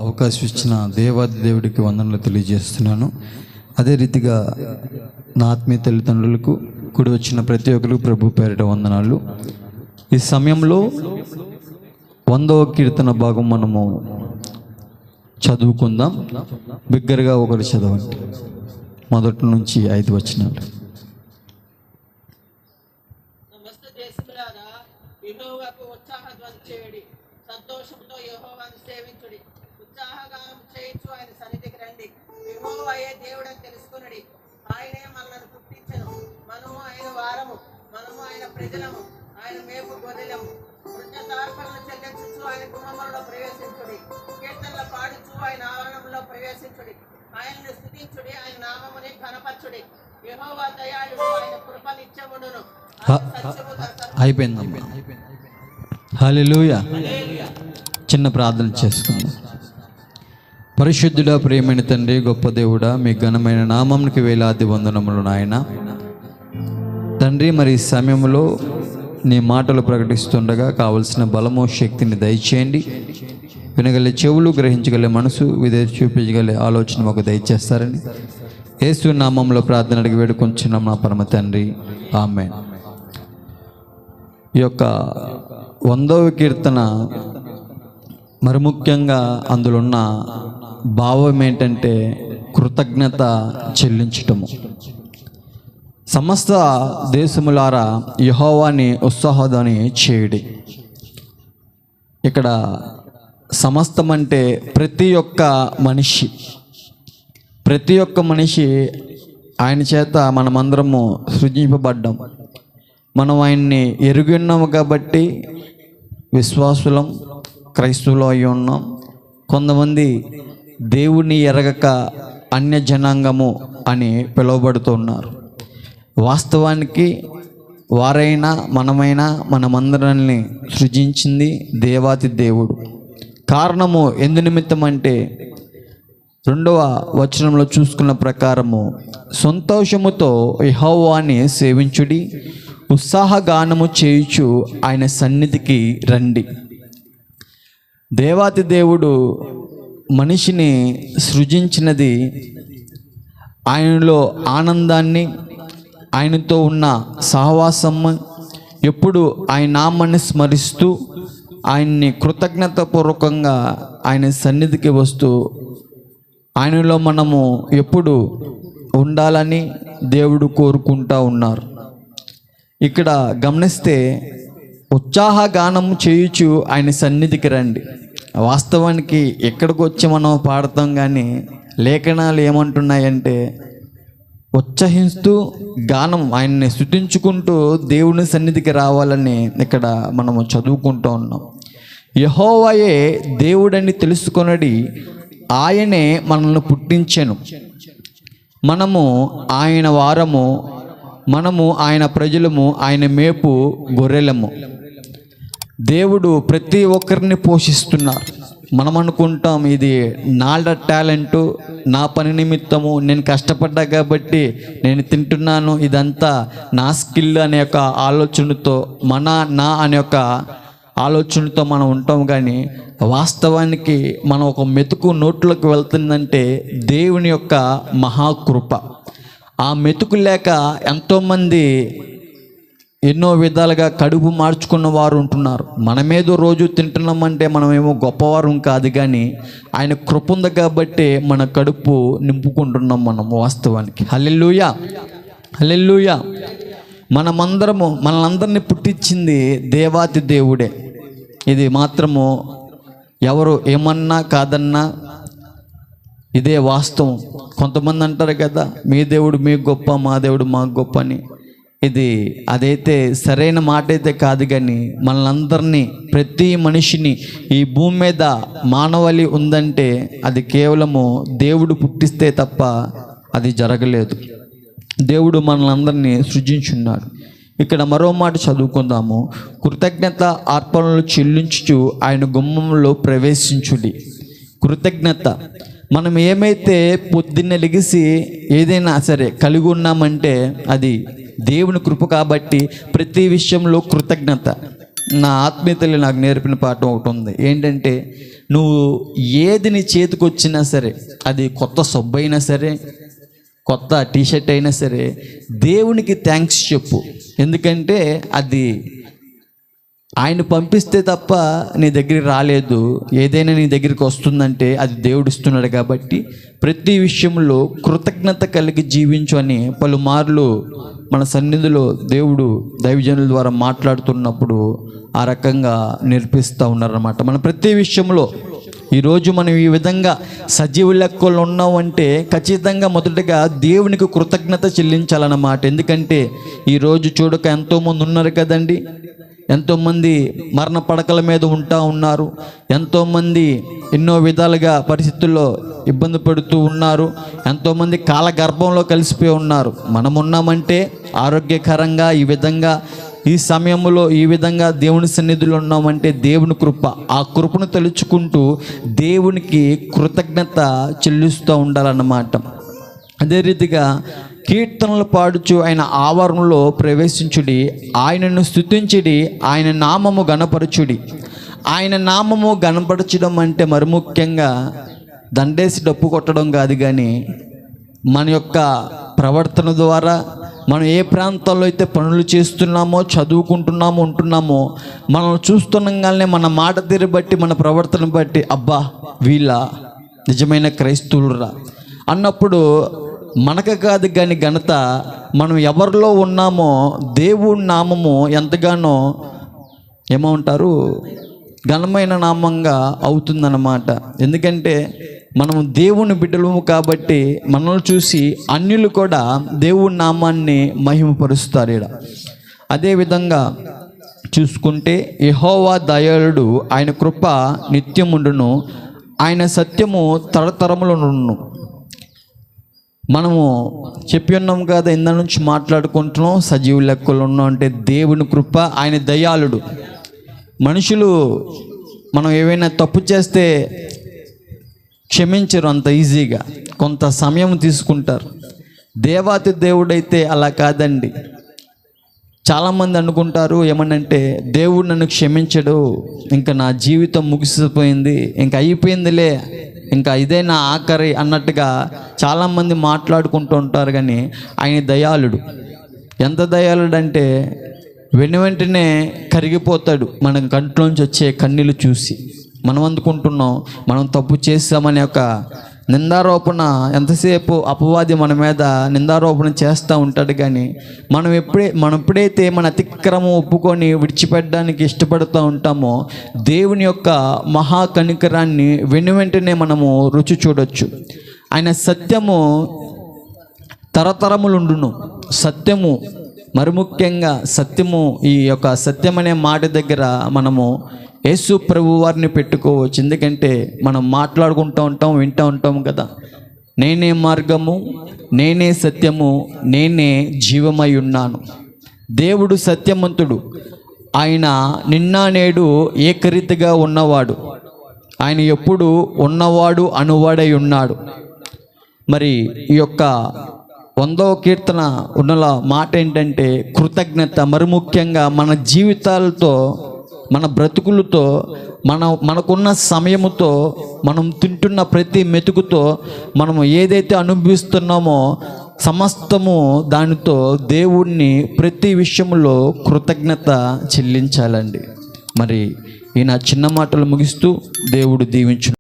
అవకాశం ఇచ్చిన దేవాది దేవుడికి వందనలు తెలియజేస్తున్నాను. అదే రీతిగా నా ఆత్మీయ తల్లిదండ్రులకు కూడి వచ్చిన ప్రతి ఒక్కరికి ప్రభు పేరిట వందనాలు. ఈ సమయంలో 100వ కీర్తన భాగం మనము చదువుకుందాం. బిగ్గరగా ఒకరు చదవండి. 1 నుంచి 5 వచనాలు. సంతోషంతో యెహోవాను సేవించుడి, ఉత్సాహగానం చేయించు ఆయన సన్నిధికి రండి. యెహోవాయే దేవుడని తెలుసుకొనుడి, ఆయనే మనల్ని పుట్టించెను, మనము ఆయన వారము, మనము ఆయన ప్రజలము, ఆయన మేపు గొర్రెలము. కృతజ్ఞతార్పణలు చెల్లించుచు ఆయన గృహములలో ప్రవేశించుడి, కీర్తనలు పాడుచు ఆయన ఆవరణంలో ప్రవేశించుడి. ఆయనను స్తుతించుడి, ఆయన నామముని ఘనపరచుడి. యెహోవా దయాళుడు, ఆయన కృప నిత్యముండును. అయిపోయింది. హల్లెలూయా. చిన్న ప్రార్థన చేసుకుందాం. పరిశుద్ధుడా, ప్రియమైన తండ్రి, గొప్ప దేవుడా, మీ ఘనమైన నామంకి వేలాది వందనములు నాయన. తండ్రి, మరి ఈ సమయంలో నీ మాటలు ప్రకటిస్తుండగా కావలసిన బలము శక్తిని దయచేయండి. వినగలే చెవులు, గ్రహించగలే మనసు, విధేయత చూపించగలే ఆలోచన మాకు దయచేస్తారని యేసు నామంలో ప్రార్థన అడిగి వేడుకొంచున్నాం నా పరమ తండ్రి, ఆమేన్. ఈ యొక్క 100వ కీర్తన మరి ముఖ్యంగా అందులో ఉన్న భావం ఏంటంటే కృతజ్ఞత చెల్లించటము. సమస్త దేశములారా యెహోవాని ఉత్సాహధ్వని చేయుడి. ఇక్కడ సమస్తం అంటే ప్రతి ఒక్క మనిషి ఆయన చేత మనమందరము సృజింపబడ్డాం. మనం ఆయన్ని ఎరిగి ఉన్నాము కాబట్టి విశ్వాసులం, క్రైస్తవులు అయి ఉన్నాం. కొంతమంది దేవుని ఎరగక అన్య జనాంగము అని పిలువబడుతున్నారు. వాస్తవానికి వారైనా మనమైనా మనమందరాన్ని సృజించింది దేవాతి దేవుడు. కారణము ఎందు నిమిత్తం అంటే 2వ వచనంలో చూసుకున్న ప్రకారము సంతోషముతో యెహోవాని సేవించుడి, ఉత్సాహగానము చేయుచు ఆయన సన్నిధికి రండి. దేవాతి దేవుడు మనిషిని సృజించినది ఆయనలో ఆనందాన్ని, ఆయనతో ఉన్న సహవాసము, ఎప్పుడు ఆయన నామాన్ని స్మరిస్తూ ఆయన్ని కృతజ్ఞతాపూర్వకంగా ఆయన సన్నిధికి వస్తూ ఆయనలో మనము ఎప్పుడు ఉండాలని దేవుడు కోరుకుంటూ ఉన్నారు. ఇక్కడ గమనిస్తే ఉత్సాహగానము చేయుచు ఆయన సన్నిధికి రండి. వాస్తవానికి ఎక్కడికి వచ్చి మనం పాడతాం, కానీ లేఖనాలు ఏమంటున్నాయంటే ఉత్సహిస్తూ గానం ఆయన్ని స్తుతించుకుంటూ దేవుని సన్నిధికి రావాలని ఇక్కడ మనము చదువుకుంటూ ఉన్నాం. యెహోవాయే దేవుడని తెలుసుకొనడి, ఆయనే మనల్ని పుట్టించెను, మనము ఆయన వారము, మనము ఆయన ప్రజలము, ఆయన మేపు గొర్రెలము. దేవుడు ప్రతి ఒక్కరిని పోషిస్తున్నారు. మనం అనుకుంటాం ఇది నా టాలెంటు, నా పని నిమిత్తము నేను కష్టపడ్డా కాబట్టి నేను తింటున్నాను, ఇదంతా నా స్కిల్ అనే ఒక ఆలోచనతో నా అనే ఒక ఆలోచనతో మనం ఉంటాం. కానీ వాస్తవానికి మనం ఒక మెతుకు నోట్లోకి వెళ్తుందంటే దేవుని యొక్క మహాకృప. ఆ మెతుకు లేక ఎంతోమంది ఎన్నో విధాలుగా కడుపు మార్చుకున్న వారు ఉంటున్నారు. మనమేదో రోజు తింటున్నామంటే మనమేమో గొప్పవారం కాదు, కానీ ఆయన కృప ఉంది కాబట్టి మన కడుపు నింపుకుంటున్నాం మనం వాస్తవానికి. హల్లెలూయా, హల్లెలూయా. మనలందరినీ పుట్టించింది దేవాతి దేవుడే. ఇది మాత్రము ఎవరు ఏమన్నా కాదన్నా ఇదే వాస్తవం. కొంతమంది అంటారు కదా, మీ దేవుడు మీకు గొప్ప, మా దేవుడు మాకు గొప్ప అని. అదైతే సరైన మాట అయితే కాదు. కానీ మనలందరినీ, ప్రతి మనిషిని ఈ భూమి మీద మానవాళి ఉందంటే అది కేవలము దేవుడు పుట్టిస్తే తప్ప అది జరగలేదు. దేవుడు మనలందరినీ సృజించున్నాడు. ఇక్కడ మరో మాట చదువుకుందాము. కృతజ్ఞత అర్పణలు చెల్లించుచు ఆయన గుమ్మంలో ప్రవేశించుడి. కృతజ్ఞత, మనం ఏమైతే పొద్దున్నే లెగిసి ఏదైనా సరే కలిగి ఉన్నామంటే అది దేవుని కృప కాబట్టి ప్రతి విషయంలో కృతజ్ఞత. నా ఆత్మీయతలు నాకు నేర్పిన పాఠం ఒకటి ఉంది. ఏంటంటే నువ్వు ఏది నీ చేతికి వచ్చినా సరే, అది కొత్త సబ్బు అయినా సరే, కొత్త టీషర్ట్ అయినా సరే, దేవునికి థ్యాంక్స్ చెప్పు. ఎందుకంటే అది ఆయన పంపిస్తే తప్ప నీ దగ్గరికి రాలేదు. ఏదైనా నీ దగ్గరికి వస్తుందంటే అది దేవుడు ఇస్తున్నాడు. కాబట్టి ప్రతి విషయంలో కృతజ్ఞత కలిగి జీవించు అని పలుమార్లు మన సన్నిధిలో దేవుడు దైవజనుల ద్వారా మాట్లాడుతున్నప్పుడు ఆ రకంగా నేర్పిస్తూ ఉన్నారన్నమాట. మన ప్రతి విషయంలో ఈరోజు మనం ఈ విధంగా సజీవ లెక్కలు ఉన్నామంటే ఖచ్చితంగా మొదటగా దేవునికి కృతజ్ఞత చెల్లించాలన్నమాట. ఎందుకంటే ఈరోజు చూడక ఎంతోమంది ఉన్నారు కదండి. ఎంతోమంది మరణ పడకల మీద ఉన్నారు. ఎంతోమంది ఎన్నో విధాలుగా పరిస్థితుల్లో ఇబ్బంది పడుతూ ఉన్నారు. ఎంతోమంది కాలగర్భంలో కలిసిపోయి ఉన్నారు. మనం ఉన్నామంటే ఆరోగ్యకరంగా ఈ విధంగా ఈ సమయంలో ఈ విధంగా దేవుని సన్నిధిలో ఉన్నామంటే దేవుని కృప. ఆ కృపను తలుచుకుంటూ దేవునికి కృతజ్ఞత చెల్లిస్తూ ఉండాలన్నమాట. అదే రీతిగా కీర్తనలు పాడుచు ఆయన ఆవరణలో ప్రవేశించుడి, ఆయనను స్తుతించుడి, ఆయన నామము గణపరచుడి. ఆయన నామము గణపరచడం అంటే మరి ముఖ్యంగా దండేసి డప్పు కొట్టడం కాదు, కానీ మన యొక్క ప్రవర్తన ద్వారా మనం ఏ ప్రాంతాల్లో అయితే పనులు చేస్తున్నామో, చదువుకుంటున్నామో, ఉంటున్నామో, మనం చూస్తుండగానే మన మాట తీరు బట్టి, మన ప్రవర్తన బట్టి అబ్బా వీళ్ళ నిజమైన క్రైస్తవులురా అన్నప్పుడు మనకు కాదు కానీ ఘనత మనం ఎవరిలో ఉన్నామో దేవుడి నామము ఎంతగానో ఏమంటారు ఘనమైన నామంగా అవుతుందన్నమాట. ఎందుకంటే మనము దేవుని బిడ్డలము కాబట్టి మనల్ని చూసి అన్యులు కూడా దేవుడి నామాన్ని మహిమపరుస్తారు. అదేవిధంగా చూసుకుంటే యెహోవా దయాళుడు, ఆయన కృప నిత్యముండును, ఆయన సత్యము తరతరములనుండును. మనము చెప్పి ఉన్నాం కదా, ఇందా నుంచి మాట్లాడుకుంటున్నాం, సజీవ లెక్కలు ఉన్నాం అంటే దేవుని కృప, ఆయన దయాళుడు. మనుషులు మనం ఏవైనా తప్పు చేస్తే క్షమించరు అంత ఈజీగా, కొంత సమయం తీసుకుంటారు. దేవాతి దేవుడైతే అలా కాదండి. చాలామంది అనుకుంటారు ఏమనంటే దేవుడు నన్ను క్షమించడు, ఇంకా నా జీవితం ముగిసిపోయింది, ఇంకా అయిపోయిందిలే, ఇంకా ఇదే నా ఆఖరి అన్నట్టుగా చాలామంది మాట్లాడుకుంటూ ఉంటారు. కానీ ఆయన దయాళుడు. ఎంత దయాళుడు అంటే వెంటనే కరిగిపోతాడు మన కంట్లోంచి వచ్చే కన్నీళ్ళు చూసి. మనం అనుకుంటున్నాం మనం తప్పు చేస్తామనే ఒక నిందారోపణ, ఎంతసేపు అపవాది మన మీద నిందారోపణ చేస్తూ ఉంటాడు. కానీ మనం ఎప్పుడైతే మన అతిక్రమం ఒప్పుకొని విడిచిపెట్టడానికి ఇష్టపడుతూ ఉంటామో దేవుని యొక్క మహా కనికరాన్ని వెంటనే మనము రుచి చూడొచ్చు. ఆయన సత్యము తరతరములుండును. సత్యము మరి ముఖ్యంగా సత్యము, ఈ యొక్క సత్యం అనే మాట దగ్గర మనము యేసు ప్రభు వారిని పెట్టుకోవచ్చు. ఎందుకంటే మనం మాట్లాడుకుంటూ ఉంటాం, వింటూ ఉంటాం కదా, నేనే మార్గము, నేనే సత్యము, నేనే జీవమై ఉన్నాను. దేవుడు సత్యవంతుడు. ఆయన నిన్న నేడు ఏకరీతిగా ఉన్నవాడు. ఆయన ఎప్పుడు ఉన్నవాడు అనువాడై ఉన్నాడు. మరి ఈ యొక్క 100వ కీర్తన ఉన్న మాట ఏంటంటే కృతజ్ఞత. మరి ముఖ్యంగా మన జీవితాలతో, మన బ్రతుకులతో, మనకున్న సమయముతో, మనం తింటున్న ప్రతి మెతుకుతో, మనము ఏదైతే అనుభవిస్తున్నామో సమస్తము దానితో దేవుణ్ణి ప్రతి విషయంలో కృతజ్ఞత చెల్లించాలండి. మరి ఈ నా చిన్న మాటలు ముగిస్తూ దేవుడు దీవించు.